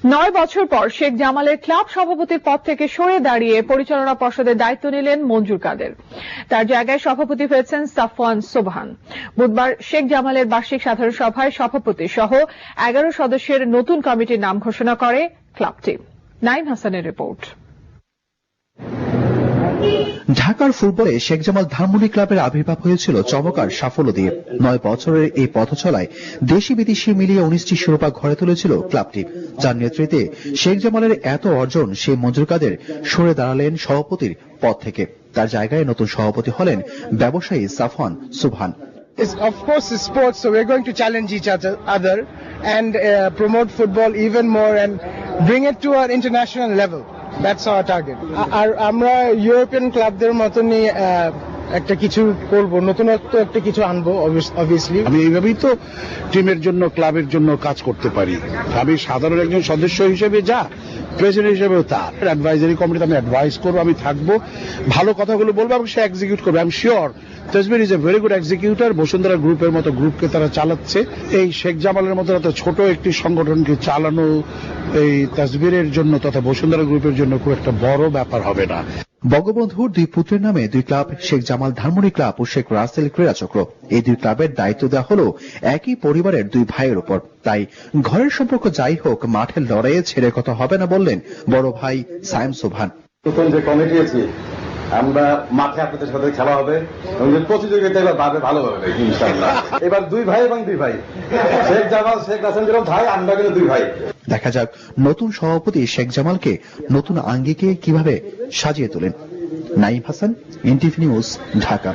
9 বছর পর শেখ জামালের ক্লাব সভাপতির পদ থেকে সরে দাঁড়িয়ে পরিচালনা পর্ষদের দায়িত্ব নিলেন মঞ্জুর কাদের। তার জায়গায় সভাপতি হয়েছেন সাফওয়ান সোবহান। বুধবার শেখ জামালের বার্ষিক সাধারণ সভায় সভাপতি সহ 11 সদস্যের নতুন কমিটির নাম ঘোষণা করে ক্লাবটি। নাইম হাসানের রিপোর্ট। ঢাকার ফুটবলে শেখ জামাল ধানমন্ডি ক্লাবের আবির্ভাব হয়েছিল চমৎকার সাফল্য দিয়ে। 9 বছরের এই পথ চলায় দেশি বিদেশি মিলিয়ে 19টি শিরোপা ঘরে তুলেছিল ক্লাবটি, যার নেতৃত্বে শেখ জামালের এত অর্জন সেই মঞ্জুর কাদের সরে দাঁড়ালেন সভাপতির পদ থেকে। তার জায়গায় নতুন সভাপতি হলেন ব্যবসায়ী Safwan Sobhan. Of course, it's sports, so we're going to challenge each other and promote football even more and bring it to an international level. That's our target. আর আমরা ইউরোপিয়ান ক্লাবদের মতনই একটা কিছু করব, নতুনত্ব একটা কিছু আনবো অবভিয়াসলি। আমি এইভাবেই তো টিমের জন্য ক্লাবের জন্য কাজ করতে পারি। আমি সাধারণ একজন সদস্য হিসেবে যা, প্রেসিডেন্ট হিসেবেও তা। অ্যাডভাইজারি কমিটিতে আমি অ্যাডভাইস করবো, আমি থাকবো, ভালো কথাগুলো বলবো এবং সে এক্সিকিউট করবে। I am sure Tasbir is a very good executor. Bashundhara গ্রুপের মতো গ্রুপকে তারা চালাচ্ছে। এই শেখ জামালের মতো এত ছোট একটি সংগঠনকে চালানো এই তাসবিরের জন্য তথা বসুন্ধরা গ্রুপের জন্য খুব একটা বড় ব্যাপার হবে না। বঙ্গবন্ধুর 2 পুত্রের নামে 2 ক্লাব, শেখ জামাল ধানমন্ডি ক্লাব ও শেখ রাসেল ক্রীড়া চক্র। এই 2 ক্লাবের দায়িত্ব দেওয়া হলো একই পরিবারের 2 ভাইয়ের উপর। তাই ঘরের সম্পর্ক যাই হোক, মাঠের লড়াইয়ে ছেড়ে কথা হবে না বললেন বড় ভাই সাইম সোবহান। নতুন যে কমিটি আছে, আমরা মাঠে আপনাদের সাথে খেলা হবে এবং প্রতিযোগিতা এবার ভালো হবে ইনশাআল্লাহ। এবার 2 ভাই এবং 2 ভাই, শেখ জামাল শেখ রাসেল যেরকম ভাই, আমরা কিন্তু 2 ভাই। দেখা যাক নতুন সভাপতি শেখ জামালকে নতুন আঙ্গিকে কিভাবে সাজিয়ে তোলেন। Naim Hasan, NTV news, Dhaka.